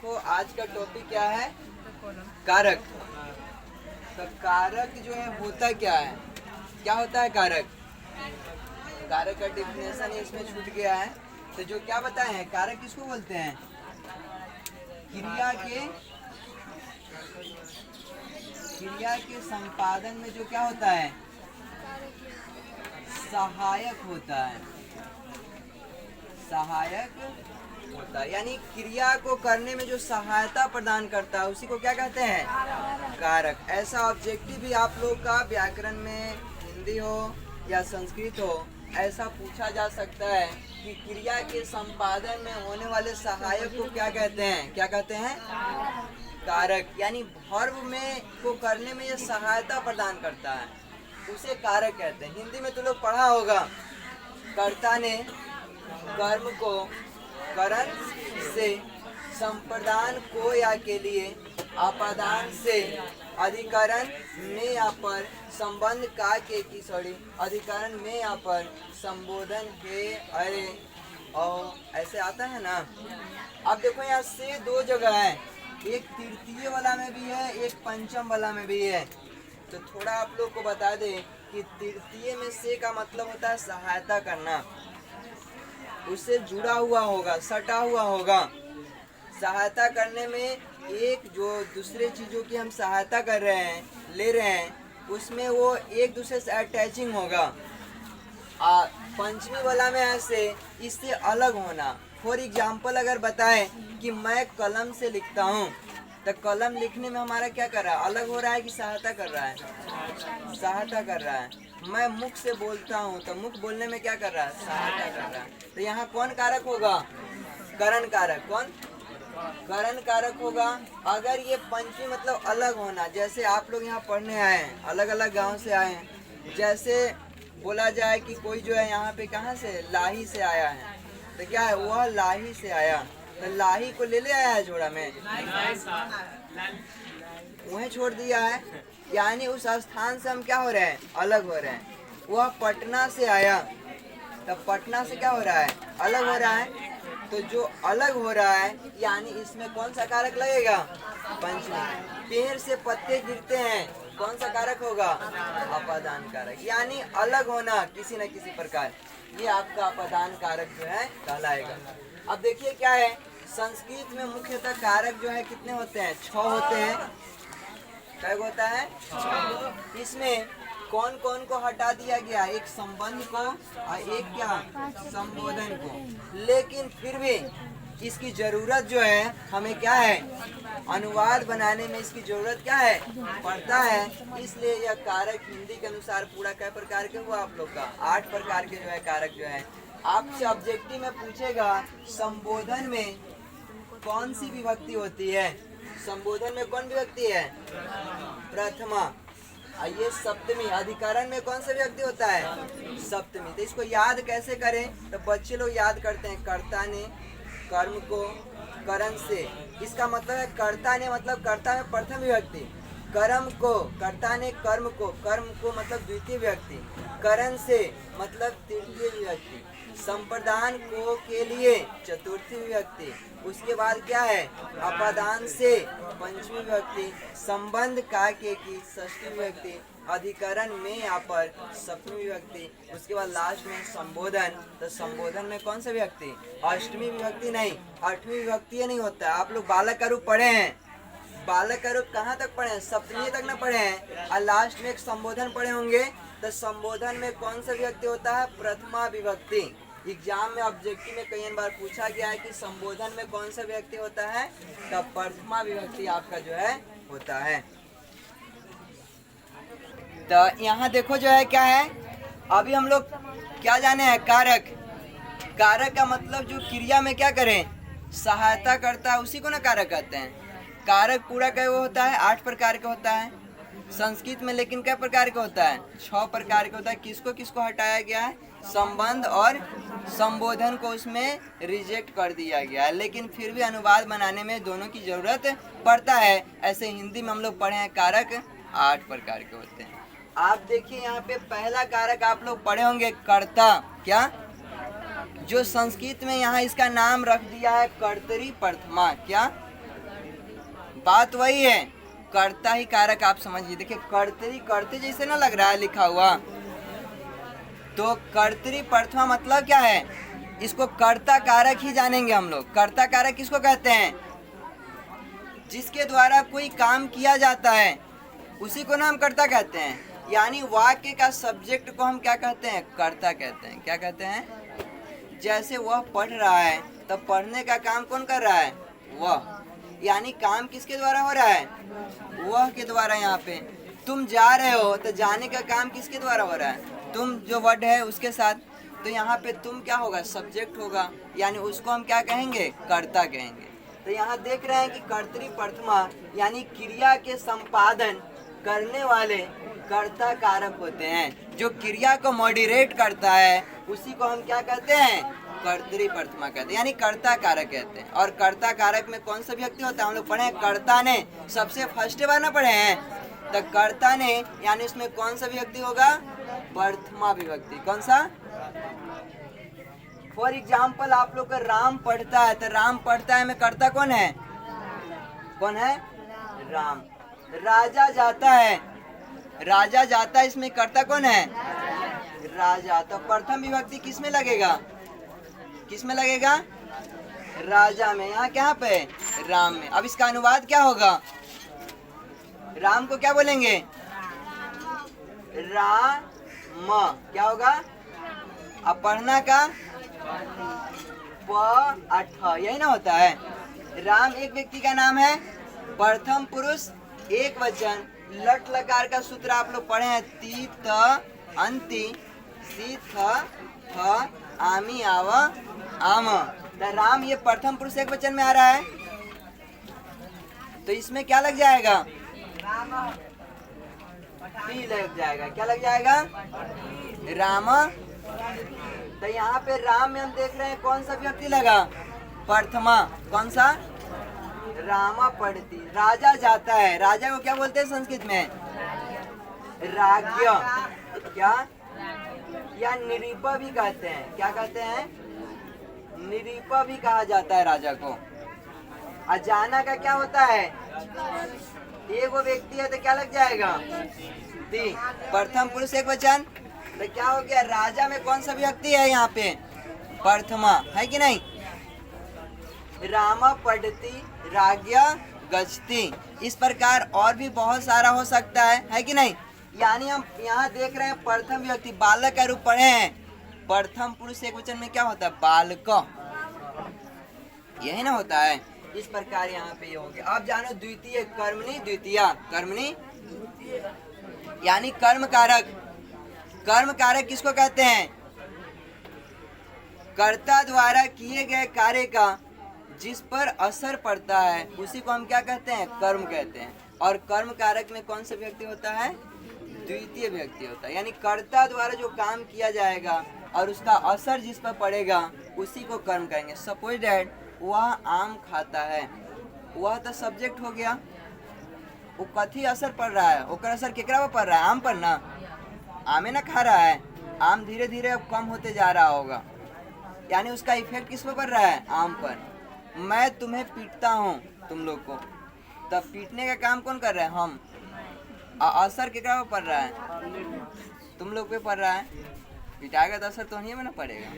देखो आज का टॉपिक क्या है, कारक। तो कारक जो है होता क्या है, क्या होता है कारक? कारक का डेफिनेशन इसमें छूट गया है। तो जो क्या बताए हैं, कारक किसको बोलते हैं? क्रिया के संपादन में जो क्या होता है, सहायक होता है। सहायक होता है यानी क्रिया को करने में जो सहायता प्रदान करता है उसी को क्या कहते हैं, कारक। ऐसा ऑब्जेक्टिव भी आप लोग का व्याकरण में, हिंदी हो या संस्कृत हो, ऐसा पूछा जा सकता है कि क्रिया के संपादन में होने वाले सहायक को क्या कहते हैं, क्या कहते हैं, कारक। यानी वर्ब में को करने में ये सहायता प्रदान करता है, उसे कारक कहते हैं। हिंदी में तो लोग पढ़ा होगा, कर्ता ने कर्म को करण से, संप्रदान को या के लिए, अपादान से, अधिकरण में या पर, संबंध का के की सॉरी, अधिकरण में या पर, संबोधन है अरे और ऐसे आता है ना। अब देखो यहाँ से दो जगह है, एक तृतीय वाला में भी है, एक पंचम वाला में भी है। तो थोड़ा आप लोग को बता दें कि तृतीय में से का मतलब होता है सहायता करना, उससे जुड़ा हुआ होगा, सटा हुआ होगा। सहायता करने में एक जो दूसरे चीजों की हम सहायता कर रहे हैं, ले रहे हैं, उसमें वो एक दूसरे से अटैचिंग होगा। पंचमी वाला में ऐसे इससे अलग होना। फॉर एग्जाम्पल अगर बताएं कि मैं कलम से लिखता हूँ, तो कलम लिखने में हमारा क्या कर रहा है, अलग हो रहा है कि सहायता कर रहा है, सहायता कर रहा है। मैं मुख से बोलता हूँ तो मुख बोलने में क्या कर रहा है, सहायता कर रहा है। तो यहाँ कौन कारक होगा, करण कारक। कौन करण कारक होगा। अगर ये पंचमी मतलब अलग होना, जैसे आप लोग यहाँ पढ़ने आए हैं, अलग अलग गांव से आए हैं, जैसे बोला जाए कि कोई जो है यहाँ पे कहाँ से, लाही से आया है, तो क्या है, वह लाही से आया, तो लाही को ले आया है जोड़ा में, वहीं छोड़ दिया है। यानी उस स्थान से हम क्या हो रहे हैं, अलग हो रहे हैं। वह पटना से आया, तब पटना से क्या हो रहा है, अलग हो रहा है। तो जो अलग हो रहा है यानी इसमें कौन सा कारक लगेगा, पंचमी। पेड़ से पत्ते गिरते हैं, कौन सा कारक होगा, अपादान कारक। यानी अलग होना किसी न किसी प्रकार, ये आपका अपादान कारक जो है कहलाएगा। अब देखिए क्या है, संस्कृत में मुख्यतः कारक जो है कितने होते हैं, 6 होते हैं। क्या होता है, इसमें कौन कौन को हटा दिया गया, एक संबंध को और एक क्या, संबोधन को। लेकिन फिर भी इसकी जरूरत जो है हमें क्या है, अनुवाद बनाने में इसकी जरूरत क्या है, पड़ता है। इसलिए यह कारक हिंदी के अनुसार पूरा कै प्रकार के हुआ आप लोग का, 8 प्रकार के जो है कारक जो है। आपसे ऑब्जेक्टिव में पूछेगा संबोधन में कौन सी विभक्ति होती है, संबोधन में कौन विभक्ति है, प्रथमा। ये सप्तमी। अधिकरण में कौन सा विभक्ति होता है, सप्तमी। तो इसको याद कैसे करें, तो बच्चे लोग याद करते हैं, कर्ता ने कर्म को करण से, इसका मतलब है कर्ता ने मतलब कर्ता में प्रथम विभक्ति, कर्म को, कर्ता ने कर्म को मतलब द्वितीय विभक्ति, करण से मतलब तृतीय विभक्ति, संप्रदान को के लिए चतुर्थी विभक्ति, उसके बाद क्या है, अपादान से पंचमी विभक्ति, संबंध का के की षष्ठी विभक्ति, अधिकरण में यहाँ पर सप्तमी विभक्ति, उसके बाद लास्ट में संबोधन। तो संबोधन में कौन सा विभक्ति, अष्टमी विभक्ति नहीं, 8वीं विभक्ति नहीं होता है। आप लोग बालक का रूप पढ़े हैं, बालक का रूप कहाँ तक पढ़े हैं, सप्तमी तक न पढ़े हैं, और लास्ट में एक संबोधन पढ़े होंगे। तो संबोधन में कौन सा विभक्ति होता है, प्रथमा विभक्ति। एग्जाम में ऑब्जेक्टिव में कई बार पूछा गया है कि संबोधन में कौन सा विभक्ति होता है, तब प्रथमा विभक्ति आपका जो है होता है। तो यहाँ देखो जो है क्या है, अभी हम लोग क्या जाने हैं, कारक। कारक का मतलब जो क्रिया में क्या करें, सहायता करता है, उसी को ना कारक कहते हैं। कारक पूरा क्या वो होता है, 8 प्रकार का होता है संस्कृत में, लेकिन क्या प्रकार का होता है, 6 प्रकार का होता है। किसको किसको हटाया गया है, संबंध और संबोधन को उसमें रिजेक्ट कर दिया गया है, लेकिन फिर भी अनुवाद बनाने में दोनों की जरूरत पड़ता है। ऐसे हिंदी में हम लोग पढ़े हैं, कारक 8 प्रकार के होते हैं। आप देखिए यहाँ पे पहला कारक आप लोग पढ़े होंगे, कर्ता। क्या, जो संस्कृत में यहाँ इसका नाम रख दिया है कर्तरी प्रथमा। क्या, बात वही है, कर्ता ही कारक आप समझिए। देखिए कर्ते जैसे ना लग रहा है लिखा हुआ, तो कर्तरी प्रथमा मतलब क्या है, इसको कर्ता कारक ही जानेंगे हम लोग। कर्ता कारक किसको कहते हैं, जिसके द्वारा कोई काम किया जाता है उसी को ना हम कर्ता कहते हैं। यानी वाक्य का सब्जेक्ट को हम क्या कहते हैं, कर्ता कहते हैं। क्या कहते हैं, जैसे वह पढ़ रहा है तब पढ़ने का काम कौन कर रहा है, वह। यानी काम किसके द्वारा हो रहा है, वह के द्वारा। यहाँ पे तुम जा रहे हो तो जाने का काम किसके द्वारा हो रहा है, तुम जो वर्ड है उसके साथ। तो यहाँ पे तुम क्या होगा, सब्जेक्ट होगा, यानी उसको हम क्या कहेंगे, कर्ता कहेंगे। तो यहाँ देख रहे हैं कि कर्तरी प्रथमा यानी क्रिया के संपादन करने वाले कर्ता कारक होते हैं। जो क्रिया को मॉडरेट करता है उसी को हम क्या कहते हैं, कर्तरी प्रथमा कहते हैं, यानी कर्ता कारक कहते हैं। और कर्ता कारक में कौन सा व्यक्ति होता है, हम लोग पढ़े हैं कर्ता ने, सबसे फर्स्ट बार ना पढ़े हैं। तो कर्ता ने यानी उसमें कौन सा विभक्ति होगा, प्रथमा विभक्ति। कौन सा, फॉर एग्जाम्पल आप लोग का राम पढ़ता है, तो राम पढ़ता है में कर्ता कौन है, कौन है, राम। राजा जाता है, राजा जाता है, इसमें कर्ता कौन है, राजा। तो प्रथम विभक्ति किस में लगेगा, किस में लगेगा, राजा में। यहाँ क्या पे, राम में। अब इसका अनुवाद क्या होगा, राम को क्या बोलेंगे, राम। क्या होगा, अब पढ़ना का प यही ना होता है। राम एक व्यक्ति का नाम है, प्रथम पुरुष एक वचन, लट लकार का सूत्र आप लोग पढ़े हैं, ती त अंति सी थ आमी आव आम। तो राम ये प्रथम पुरुष एक वचन में आ रहा है, तो इसमें क्या लग जाएगा, टी लग जाएगा। क्या लग जाएगा, राम। तो यहाँ पे राम में हम देख रहे हैं कौन सा व्यक्ति लगा, प्रथमा। कौन सा, रामा पढ़ती। राजा जाता है, राजा को क्या बोलते हैं संस्कृत में, राज्ञ। क्या, या निरीपा भी कहते हैं। क्या कहते हैं, निरीपा भी कहा जाता है राजा को। अजाना का क्या होता है, एक वो व्यक्ति है तो क्या लग जाएगा, ती। प्रथम पुरुष एक वचन, तो क्या हो गया, राजा में कौन सा व्यक्ति है यहाँ पे, प्रथमा है कि नहीं। रामा पढ़ती, राज्ञ गजती। इस प्रकार और भी बहुत सारा हो सकता है कि नहीं। यानी हम यहाँ देख रहे हैं प्रथम व्यक्ति बालक का रूप पढ़े हैं, प्रथम पुरुष एक वचन में क्या होता है, बालक, यही ना होता है। इस प्रकार यहाँ पे ये हो गया। आप जानो द्वितीय कर्मणि, द्वितीया कर्मणि यानी कर्म कारक। कर्म कारक किसको कहते हैं, कर्ता द्वारा किए गए कार्य का जिस पर असर पड़ता है उसी को हम क्या कहते हैं, कर्म कहते हैं। और कर्म कारक में कौन सा व्यक्ति होता है, द्वितीय व्यक्ति होता है। यानी कर्ता द्वारा जो काम किया जाएगा और उसका असर जिस पर पड़ेगा उसी को कर्म कहेंगे। सपोज डैट वह आम खाता है, वह तो सब्जेक्ट हो गया, वो कथी असर पड़ रहा है, उसका असर केकरा पर पड़ रहा है, आम पर ना। आमे ना खा रहा है, आम धीरे धीरे अब कम होते जा रहा होगा, यानी उसका इफेक्ट किस पर पड़ रहा है, आम पर। मैं तुम्हें पीटता हूँ तुम लोग को, तब पीटने का काम कौन कर रहा है, हम। असर केकरा पर पड़ रहा है, तुम लोग पे पड़ रहा है। पिटाएगा तो असर तो नहीं में ना पड़ेगा,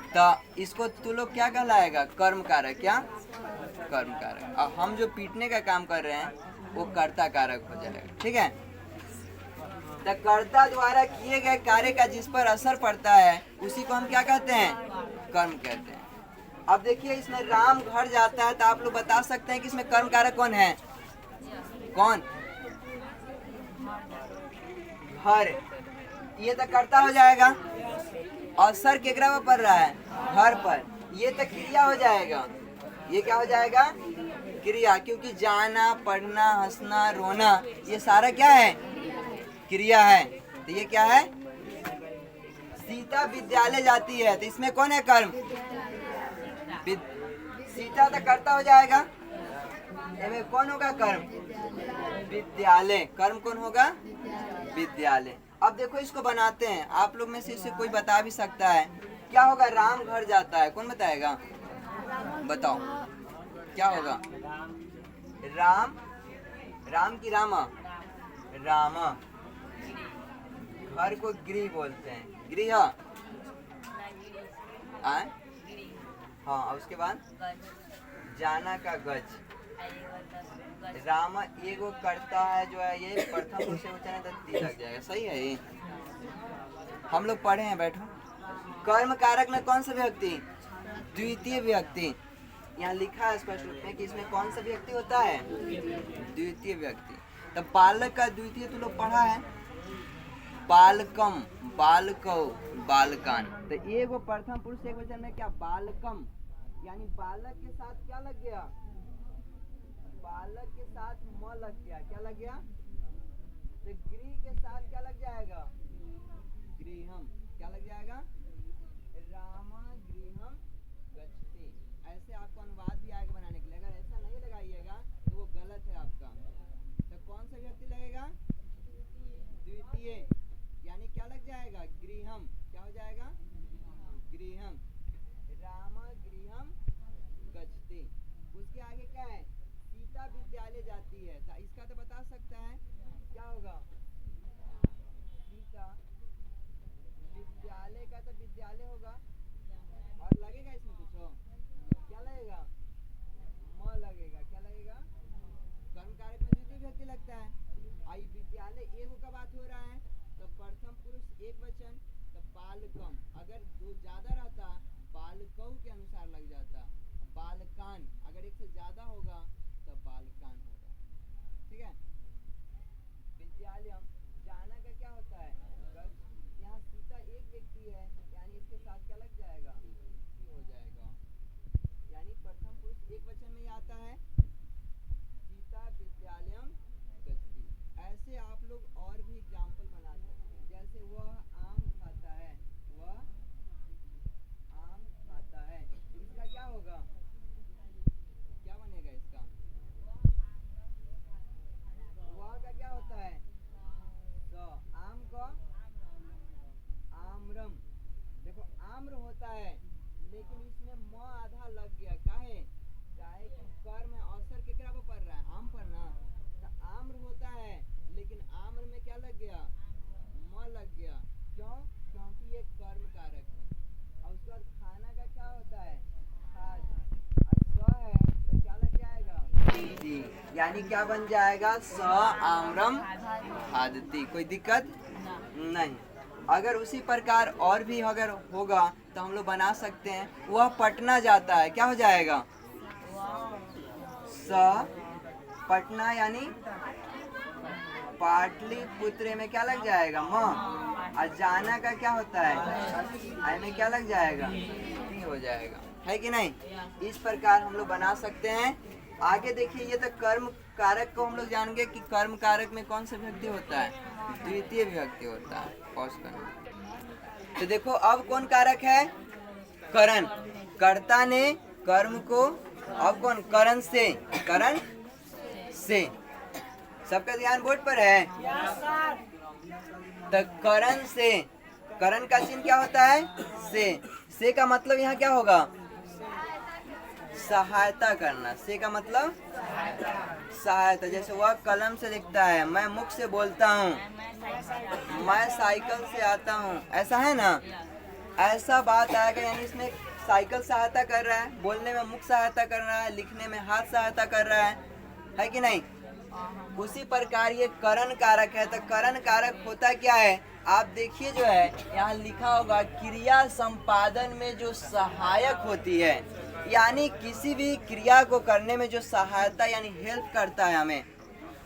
तो इसको तू लोग क्या कहलाएगा, कर्म कारक। क्या, कर्म कारक। और हम जो पीटने का काम कर रहे हैं वो कर्ता कारक हो जाएगा। ठीक है, तो कर्ता द्वारा किए गए कार्य का जिस पर असर पड़ता है उसी को हम क्या कहते हैं, कर्म कहते हैं। अब देखिए इसमें राम घर जाता है, तो आप लोग बता सकते हैं कि इसमें कर्म कारक कौन है, कौन, घर। ये तो कर्ता हो जाएगा, असर केकरा पर पड़ रहा है, घर पर। ये तो क्रिया हो जाएगा, ये क्या हो जाएगा, क्रिया। क्योंकि जाना, पढ़ना, हंसना, रोना ये सारा क्या है, क्रिया है। तो ये क्या है, सीता विद्यालय जाती है, तो इसमें कौन है, कर्म। सीता तो कर्ता हो जाएगा, इसमें कौन होगा, कर्म, विद्यालय। कर्म कौन होगा, विद्यालय। अब देखो इसको बनाते हैं, आप लोग में से इसे कोई बता भी सकता है क्या होगा। राम घर जाता है, कौन बताएगा, बताओ क्या होगा, राम, राम की रामा, रामा। घर को गृह बोलते हैं, गृह। आए? हाँ, और उसके बाद जाना का गज। रामा एगो करता है जो है, ये प्रथम पुरुष वचन है तो ती लग जाएगा। सही है ये, हम लोग पढ़े हैं। बैठो। कर्म कारक में कौन सा व्यक्ति? द्वितीय व्यक्ति। यहाँ लिखा है स्पष्ट रूप में कि इसमें कौन सा व्यक्ति होता है? द्वितीय व्यक्ति। तो बालक का द्वितीय तो लोग पढ़ा है, बालकम, बालकौ, बालकान। तो एगो प्रथम पुरुष एक वचन में क्या? बालकम, यानी बालक के साथ क्या लग गया? बालक के साथ म लग गया। क्या लग गया? तो गृह के साथ क्या लग जाएगा? गृहम। क्या लग जाएगा? रामा गृहम गच्छति। ऐसे आपको अनुवाद भी आएगा बनाने के लिए। अगर ऐसा नहीं लगाइएगा तो वो गलत है आपका। तो कौन सा व्यक्ति लगेगा? द्वितीय, यानी क्या लग जाएगा? गृहम। क्या हो जाएगा? गृहम। रामा गृहम गच्छति। उसके आगे क्या है? सीता विद्यालय जाती है। तो इसका तो बता सकता है क्या होगा? सीता विद्यालय का तो विद्यालय होगा। और लगेगा इसमें कुछ हो? क्या लगेगा? म लगेगा। क्या लगेगा? कर्म कारक में द्वितीय व्यक्ति लगता है। आई विद्यालय एगो का बात हो रहा है तो प्रथम पुरुष एक वचन, तो बालकम। अगर दो ज्यादा रहता बालकौ के अनुसार लग जाता। बालकान, अगर एक से ज्यादा होगा तो बालकान होगा। ठीक है। विद्यालयम, जाना का क्या होता है? यहाँ सीता एक व्यक्ति है, यानी इसके साथ क्या लग जाएगा? हो जाएगा। यानी प्रथम पुरुष एक वचन में आता है, सीता विद्यालयम गच्छति। ऐसे आप लोग और भी एग्जाम्पल बना सकते हैं। जैसे वह आम खाता है, वह आम खाता है। इसका क्या होगा? क्या बनेगा इसका? वह का क्या होता है? स। आम का आम्रम। देखो आम्र होता है लेकिन इसमें म आधा लग गया। काहे? काहे कि कर्म है, अवसर केकरा पर पड़ रहा है? आम पर ना। तो आम्र होता है लेकिन आम्र में क्या लग गया? म लग गया। क्यों? क्योंकि ये कर्म कारक है। और उसके बाद खाना का क्या होता है? खाद। और स है तो क्या लग जाएगा? यानी क्या बन जाएगा? स आम्रम खादति। कोई दिक्कत नहीं। अगर उसी प्रकार और भी अगर होगा तो हम लोग बना सकते हैं। वह पटना जाता है। क्या हो जाएगा? स पटना, यानी पाटलिपुत्र में क्या लग जाएगा? म। और जाना का क्या होता है? आई में क्या लग जाएगा? टी हो जाएगा। है कि नहीं? इस प्रकार हम लोग बना सकते हैं। आगे देखिए, ये तो कर्म कारक को हम लोग जान गए कि कर्म कारक में कौन सा व्यक्ति होता है? द्वितीय व्यक्ति होता है। पॉज करना। तो देखो अब कौन कारक है? करण। कर्ता ने कर्म को, अब कौन? करण से। करण से। सबका ध्यान बोर्ड पर है? तो करण से, करण का चिन्ह क्या होता है? से का मतलब यहाँ क्या होगा? सहायता करना। से का मतलब सहायता। जैसे वह कलम से लिखता है, मैं मुख से बोलता हूँ, मैं साइकिल से आता हूँ। ऐसा है ना? ऐसा बात आएगा, यानी इसमें साइकिल सहायता कर रहा है, बोलने में मुख सहायता कर रहा है, लिखने में हाथ सहायता कर रहा है कि नहीं? उसी प्रकार ये करण कारक है। तो करण कारक होता क्या है? आप देखिए जो है यहाँ लिखा होगा, क्रिया संपादन में जो सहायक होती है, यानी किसी भी क्रिया को करने में जो सहायता यानी हेल्प करता है हमें,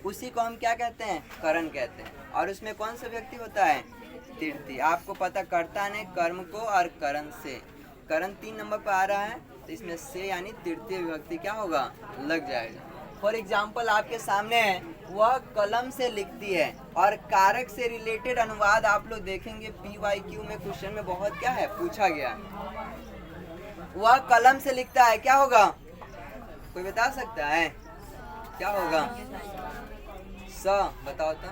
उसी को हम क्या कहते हैं? करण कहते हैं। और उसमें कौन सा व्यक्ति होता है? तृतीय। आपको पता, कर्ता ने कर्म को और करण से। करण 3 नंबर पर आ रहा है तो इसमें से यानी तृतीय विभक्ति क्या होगा? लग जाएगा। फॉर एग्जाम्पल आपके सामने है, वह कलम से लिखती है, और कारक से रिलेटेड अनुवाद आप लोग देखेंगे PYQ में क्वेश्चन में बहुत क्या है पूछा गया। वह कलम से लिखता है, क्या होगा? कोई बता सकता है क्या होगा? स बताओ तो।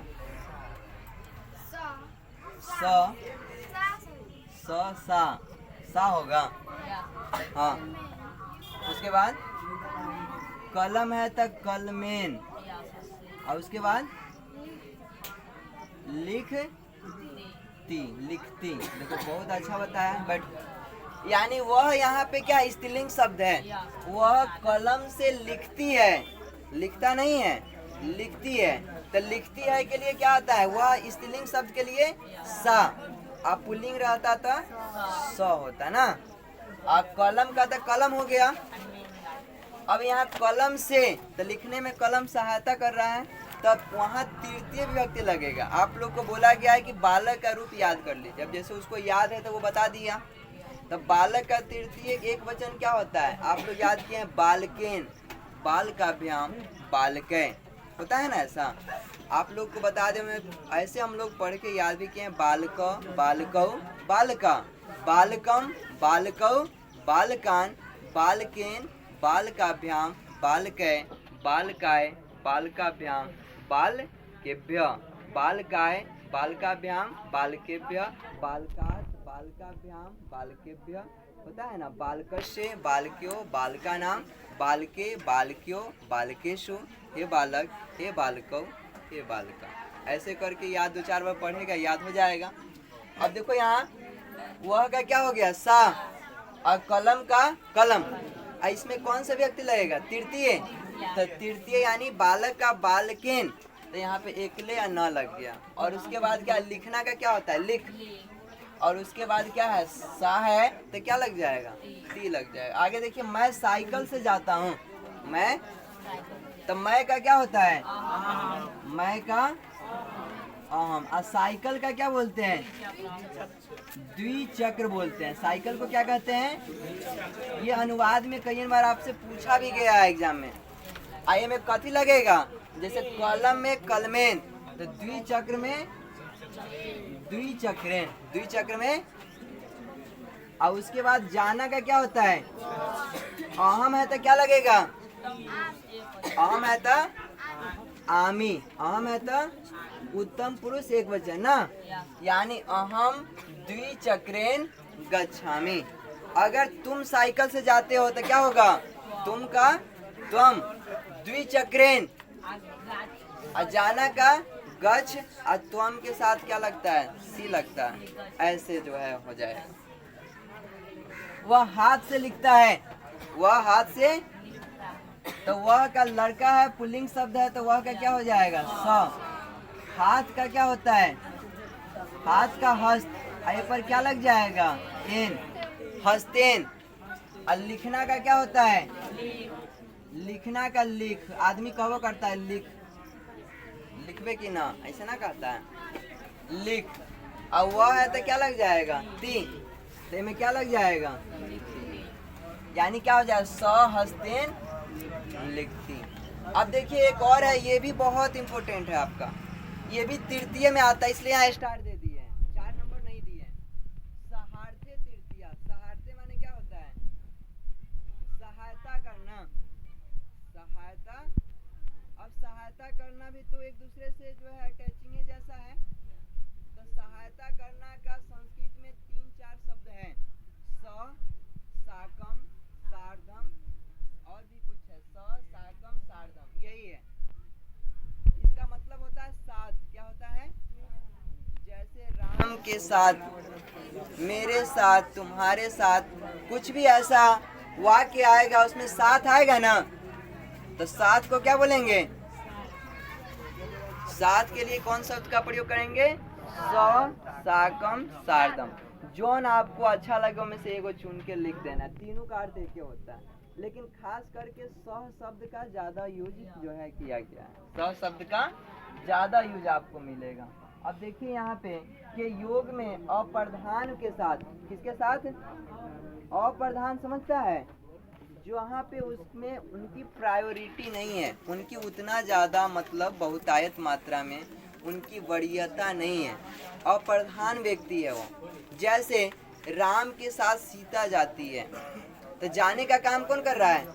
सा होगा। हाँ, उसके बाद कलम है तो कलमेन, और उसके बाद लिखती। देखो बहुत अच्छा बताया। बट यानी वह यहाँ पे क्या स्त्रीलिंग शब्द है, वह कलम से लिखती है, लिखता नहीं है, लिखती है। तो लिखती है के लिए क्या आता है, वह स्त्रीलिंग शब्द के लिए सा, आप पुल्लिंग रहता था स होता ना। आप कलम का तो कलम हो गया। अब यहाँ कलम से तो लिखने में कलम सहायता कर रहा है, तब वहाँ तृतीय विभक्ति लगेगा। आप लोग को बोला गया है कि बालक का रूप याद कर लीजिए। अब जैसे उसको याद है तो वो बता दिया। तब बालक का तृतीय एक वचन क्या होता है, आप लोग याद किए हैं, बालकेन, बाल का अभ्याम बालकै होता है ना। ऐसा आप लोग को बता दें, मैं ऐसे हम लोग पढ़ के याद भी किए हैं, बालक, बालकौ, बालका, बालकम, बालकौ, बालकान, बालकेन, बालकाभ्याम बालकै, बालकाय, बालकाभ्याम बालकेभ्य, बालकाय, बालकाभ्याम बालकेभ्य, बालकात्, बालकाभ्याम बालकेभ्य होता है ना। बालकस्य, बालक्यो, बालकानां, बालके, बालक्यो, बालकेषु, हे बालक, हे बालकौ, हे बालका। ऐसे करके याद 2-4 बार पढ़ेगा, याद हो जाएगा। अब देखो यहाँ वह का क्या हो गया, सा, और कलम का कलम। इसमें कौन सा व्यक्ति लगेगा, तृतीय। तो तृतीय यानी बालक का बालकेन, तो यहाँ पे एकले या न लग गया। और उसके बाद क्या, लिखना का क्या होता है, लिख। और उसके बाद क्या है, सा है, तो क्या लग जाएगा, ती लग जाएगा। आगे देखिए, मैं साइकिल से जाता हूँ, मैं, तो मैं का क्या होता है, मैं का अहम। और साइकिल का क्या बोलते हैं, द्विचक्र बोलते हैं। साइकिल को क्या कहते हैं, ये अनुवाद में कई बार आपसे पूछा भी गया है एग्जाम में। आइए में कथी लगेगा, जैसे कलम में कलमेन, तो द्विचक्र में द्विचक्रेन, द्विचक्र में। और उसके बाद जाना का क्या होता है, अहम है तो क्या लगेगा, अहम है तो आमी, अहम है तो उत्तम पुरुष एक वचन ना, यानी अहम द्विचक्रेन गच्छामि। अगर तुम साइकिल से जाते हो तो क्या होगा, तुम का त्वम, द्विचक्रेन, और जाना का गच्छ, और त्वम के साथ क्या लगता है, सी लगता है। ऐसे जो है हो जाएगा। वह हाथ से लिखता है, वह हाथ से, तो वह का लड़का है, पुल्लिंग शब्द है, तो वह का क्या हो जाएगा, स। हाथ का क्या होता है, हाथ का हस्त, आई पर क्या लग जाएगा, एन, हस्तेन। और लिखना का क्या होता है, लिखना का लिख, आदमी कहो करता है लिख, लिखबे की ना, ऐसे ना कहता है, लिख। और वह है तो क्या लग जाएगा, ती, ते में क्या लग जाएगा, यानी क्या हो जाएगा, स हस्तेन लिखती। अब देखिए एक और है, ये भी बहुत इंपॉर्टेंट है आपका, ये भी तृतीय में आता है, इसलिए यहाँ स्टार दे दिए हैं, 4 नंबर नहीं दिए हैं। सहार्थे तृतीय, सहार्थे माने क्या होता है, सहायता करना, सहायता। अब सहायता करना भी तो एक दूसरे से जो है अटैचिंग जैसा है। तो सहायता करना का संस्कृत में 3-4 शब्द हैं, स, साकम, सार्धम, और भी कुछ है, स, साकम, सार्धम, यही है। इसका मतलब होता है साथ, क्या होता है, जैसे राम के साथ, मेरे साथ, तुम्हारे साथ, कुछ भी ऐसा वाक्य आएगा उसमें साथ आएगा ना, तो साथ को क्या बोलेंगे, साथ के लिए कौन शब्द का प्रयोग करेंगे, स, साकम, सार्धम। जोन आपको अच्छा लगे में से एगो चुन के लिख देना, तीनों का अर्थ एक ही होता है, लेकिन खास करके सह शब्द का ज्यादा यूज जो है किया गया है, सह शब्द का ज्यादा यूज आपको मिलेगा। अब देखिए यहाँ पे कि योग में अप्रधान के साथ, किसके साथ, अप्रधान समझता है, जो यहाँ पे उसमें उनकी प्रायोरिटी नहीं है, उनकी उतना ज्यादा मतलब बहुतायत मात्रा में उनकी वरीयता नहीं है, अप्रधान व्यक्ति है वो। जैसे राम के साथ सीता जाती है, तो जाने का काम कौन कर रहा है,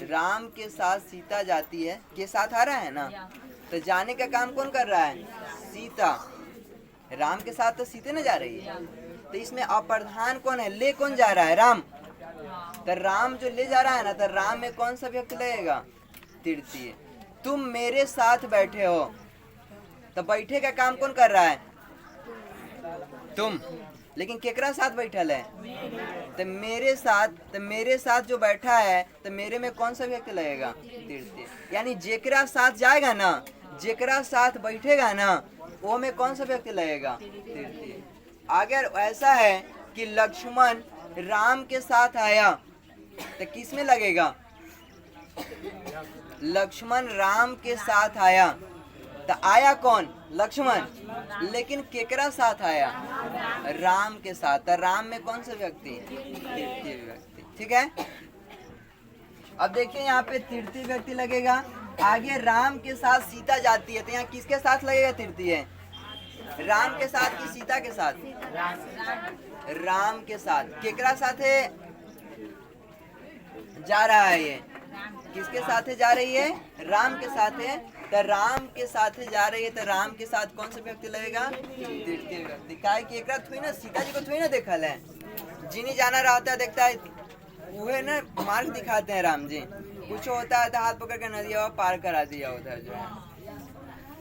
राम के साथ सीता जाती है, के साथ आ रहा है ना, तो जाने का काम कौन कर रहा है, सीता। राम के साथ तो सीते न जा रही है, तो इसमें अप्रधान कौन है, ले कौन जा रहा है, राम। तो राम जो ले जा रहा है ना, तो राम में कौन सा व्यक्ति लगेगा? तृतीय। तुम मेरे साथ बैठे हो, तो बैठे का काम कौन कर रहा है? तुम। लेकिन केकरा साथ बैठल है? तो मेरे साथ जो बैठा है, तो मेरे में कौन सा व्यक्ति लगेगा? तृतीय। यानी जेकरा साथ जाएगा ना, जेकरा साथ बैठेगा ना, वो में कौन सा व्यक्ति लगेगा? तृतीय। अगर ऐसा है कि लक्ष्मण राम के साथ आया, तो किस में लगेगा? लक्ष्मण राम के साथ आया, तो आया कौन? लक्ष्मण। लेकिन केकरा साथ आया? राम के साथ। तो राम में कौन सा व्यक्ति? तृतीय व्यक्ति। ठीक है। अब देखिए यहाँ पे तृतीय व्यक्ति लगेगा। आगे राम के साथ सीता जाती है, तो यहाँ किसके साथ लगेगा तृतीय? राम के साथ कि सीता के साथ? राम के साथ। केकरा साथ है जा रहा है ये? किसके साथ है जा रही है? राम के साथ है। तो राम के साथ जा रही है, तो राम के साथ कौन सा व्यक्ति लगेगा? तृतीय व्यक्ति। काहे कि एकरा थोड़ी ना, सीता जी को थोड़ी ना देखल है, जिनी जाना रहता है देखता है, वो ना मार्ग दिखाते हैं राम जी। कुछ होता है तो हाथ पकड़ के नदिया पार करा दिया उधर जो है।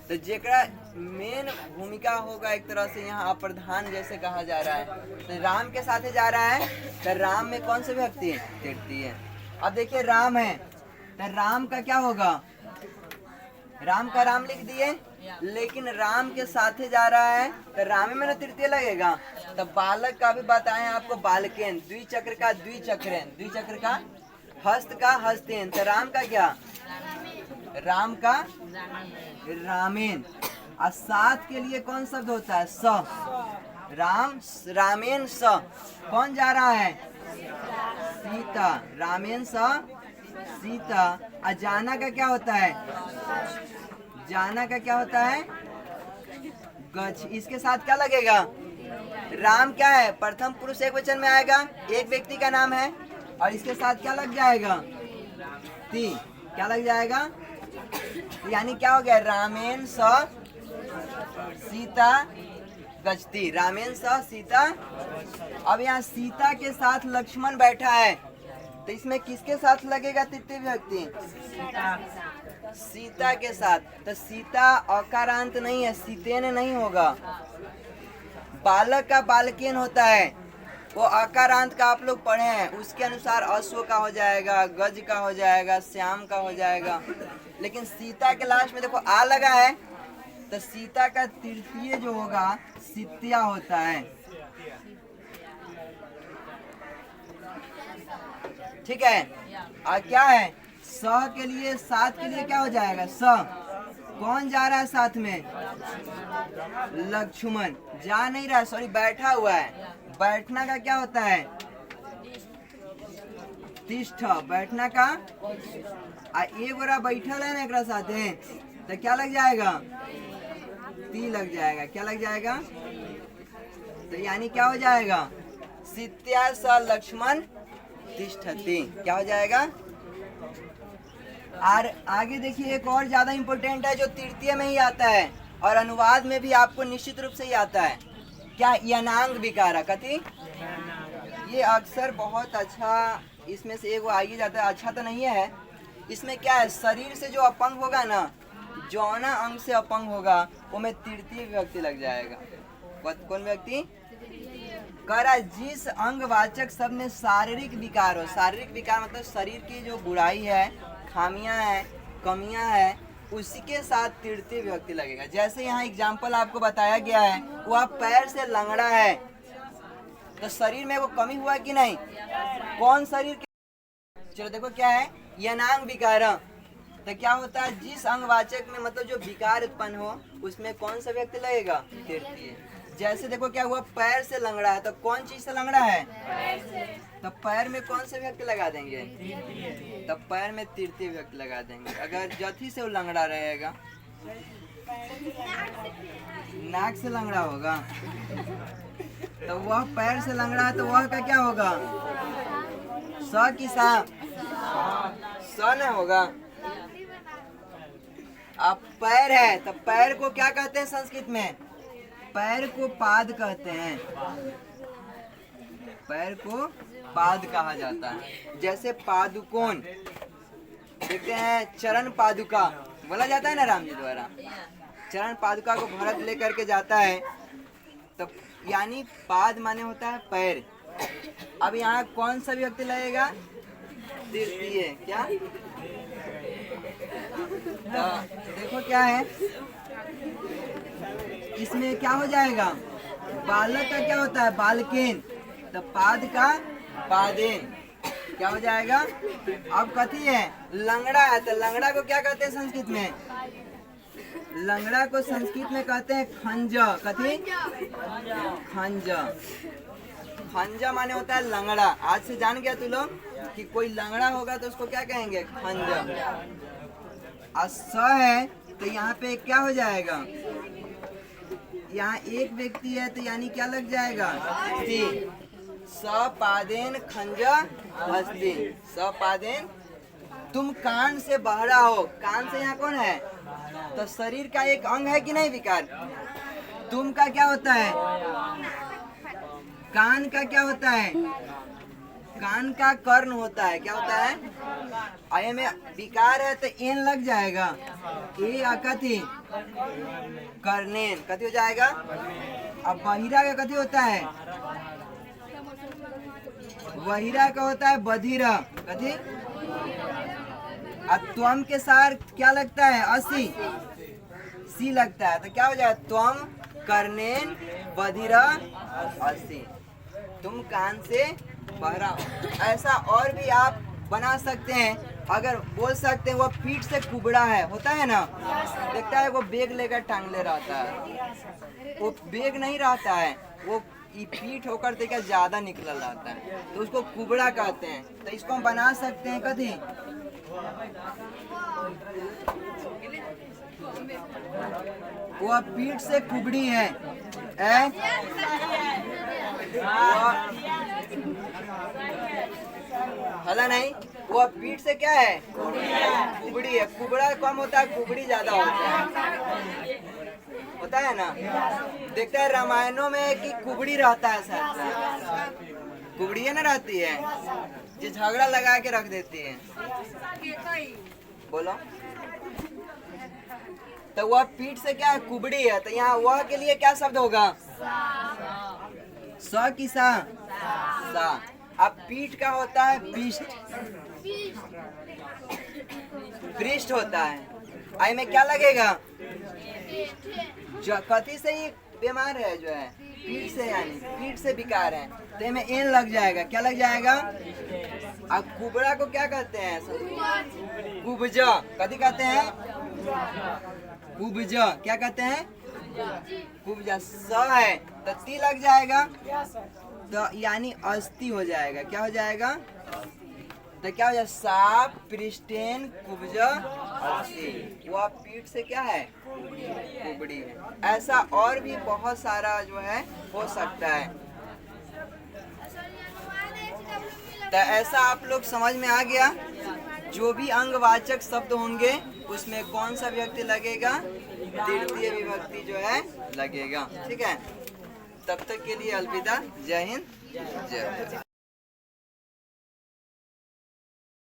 तो जेकरा मेन भूमिका होगा एक तरह से यहाँ प्रधान जैसे कहा जा रहा है, तो राम के साथ जा रहा है, तो राम में कौन सा व्यक्ति? तृतीय। अब देखिए राम है, तो राम का क्या होगा? राम का राम लिख दिए, लेकिन राम के साथ जा रहा है, तो राम में ना तृतीय लगेगा। तो बालक का भी बताएं आपको, बालकेन, द्विचक्र का द्विचक्रेन, द्विचक्र का हस्त का हस्तेन। तो राम का क्या? राम का रामेन। और साथ के लिए कौन शब्द होता है? स। राम रामेन स। कौन जा रहा है? सीता। रामेन स सीता। और जाना का क्या होता है? जाना का क्या होता है? गच्छ। इसके साथ क्या लगेगा? राम क्या है? प्रथम पुरुष एक वचन में आएगा, एक व्यक्ति का नाम है, और इसके साथ क्या लग जाएगा? ती। क्या लग जाएगा? यानी क्या हो गया? रामेन स सीता गच्छति। रामेन स सीता। अब यहाँ सीता के साथ लक्ष्मण बैठा है, तो इसमें किसके साथ लगेगा तृतीय व्यक्ति? सीता के साथ। तो सीता अकारांत नहीं है, सीतेन नहीं होगा। बालक का बालकेन होता है, वो अकारांत का आप लोग पढ़े हैं, उसके अनुसार अश्व का हो जाएगा, गज का हो जाएगा, श्याम का हो जाएगा। लेकिन सीता के लास्ट में देखो आ लगा है, तो सीता का तृतीय जो होगा सीत्या होता है। ठीक है। और क्या है? स के लिए, साथ के लिए क्या हो जाएगा? स। कौन जा रहा है साथ में? लक्ष्मण। जा नहीं रहा, सॉरी, बैठा हुआ है। बैठना का क्या होता है? तिष्ठ। बैठना का। एक गोरा बैठल है ना एक साथ है, तो क्या लग जाएगा? ती लग जाएगा। क्या लग जाएगा? तो यानी क्या हो जाएगा? सीत्या स लक्ष्मण तिष्ठति। क्या हो जाएगा? और आगे देखिए एक और ज्यादा इंपॉर्टेंट है, जो तृतीय में ही आता है और अनुवाद में भी आपको निश्चित रूप से ही आता है। क्या? यनांग विकार। कथी? ये अक्सर बहुत अच्छा, इसमें से एक वो आगे जाता है, अच्छा तो नहीं है। इसमें क्या है? शरीर से जो अपंग होगा ना, जौना अंग से अपंग होगा, वो में तृतीय व्यक्ति लग जाएगा। कौन व्यक्ति? करा जिस अंगवाचक शब्द में शारीरिक विकार हो। शारीरिक विकार मतलब शरीर की जो बुराई है, खामियां हैं, कमियां हैं, उसी के साथ तृतीय व्यक्ति लगेगा। जैसे यहाँ एग्जाम्पल आपको बताया गया है, वह पैर से लंगड़ा है, तो शरीर में वो कमी हुआ कि नहीं? कौन शरीर के? चलो देखो क्या है? यनांग विकार। तो क्या होता है? जिस अंगवाचक में मतलब जो विकार उत्पन्न हो, उसमें कौन सा व्यक्ति लगेगा? तृतीय। जैसे देखो क्या हुआ? पैर से लंगड़ा है, तो कौन चीज से लंगड़ा है? तो पैर में कौन से व्यक्ति लगा देंगे? तो पैर में तृतीय व्यक्ति लगा देंगे। अगर जथी से वो लंगड़ा रहेगा, नाक से लंगड़ा होगा, तो वह पैर से लंगड़ा है, तो वह का क्या होगा? स की सा? स न होगा। अब पैर है, तो पैर को क्या कहते हैं संस्कृत में? पैर को पाद कहते हैं। पैर को पाद कहा जाता है। जैसे पादुकोण देखते हैं, चरण पादुका बोला जाता है ना राम जी द्वारा। चरण पादुका को भरत लेकर के जाता है, तो यानी पाद माने होता है पैर। अब यहाँ कौन सा व्यक्ति लगेगा? तृतीय। क्या? तो देखो क्या है इसमें, क्या हो जाएगा? बालक का क्या होता है? बालकेन। तो पाद का पादेन क्या हो जाएगा? अब कथी है? लंगड़ा है। तो लंगड़ा को क्या कहते हैं संस्कृत में? लंगड़ा को संस्कृत में कहते हैं खंज। कथी? खंज। खंज माने होता है लंगड़ा। आज से जान गया तू लोग कि कोई लंगड़ा होगा तो उसको क्या कहेंगे? खंज। स है तो यहाँ पे क्या हो जाएगा? यहाँ एक व्यक्ति है तो यानी क्या लग जाएगा? सपादेन खंज अस्ति। सपादेन, तुम कान से बहरा हो। कान से यहाँ कौन है? तो शरीर का एक अंग है कि नहीं विकार? तुम का क्या होता है? कान का क्या होता है? कान का कर्ण होता है। क्या होता है? आय में विकार है तो एन लग जाएगा। ए कथी? कर्णेन। कथी हो जाएगा? अब बहिरा का कथी होता है? बहिरा का होता है बधिरा। कथी? अब त्वम के साथ क्या लगता है? असी। सी लगता है तो क्या हो जाएगा? त्वम कर्णेन बधिरा असी। तुम कान से बहरा हो। ऐसा और भी आप बना सकते हैं। अगर बोल सकते हैं वो पीठ से कुबड़ा है, होता है ना, देखता है वो बेग लेकर टांगले रहता है। वो बेग नहीं रहता है, वो पीठ होकर देखा ज्यादा निकल रहता है, तो उसको कुबड़ा कहते हैं। तो इसको हम बना सकते हैं कथी? वो पीठ से कुबड़ी है, हला नहीं, वो पीठ से क्या है? कुबड़ी है। कुबड़ा कम होता है, कुबड़ी ज्यादा होता है ना। देखता है रामायणों में कि कुबड़ी रहता है, सर कुबड़ी है ना रहती है, जो झगड़ा लगा के रख देती है। बोलो। तो वह पीठ से क्या है? कुबड़ी है। तो यहाँ वह के लिए क्या शब्द होगा? स की सा? अब पीठ का होता है पृष्ठ। पृष्ठ होता है। आई में क्या लगेगा? जो कथी से ही बीमार है, जो है पीठ से, यानी पीठ से विकार है, तो में एन लग जाएगा। क्या लग जाएगा? अब कुबड़ा को क्या कहते हैं? कुब्ज। कथी कहते हैं? कुब्ज। क्या कहते हैं? कुब्जा। स है तो ती लग जाएगा, तो यानी अस्थि हो जाएगा। क्या हो जाएगा? तो क्या हो जाएगा? साप पृष्ठेन कुब्ज अस्थि। वह पीठ से क्या है? कुबड़ी है। ऐसा और भी बहुत सारा जो है हो सकता है। तो ऐसा आप लोग समझ में आ गया। जो भी अंगवाचक शब्द होंगे उसमें कौन सा व्यक्ति लगेगा? तृतीय विभक्ति जो है लगेगा। ठीक है, तब तक के लिए अलविदा। जय हिंद, जय भारत।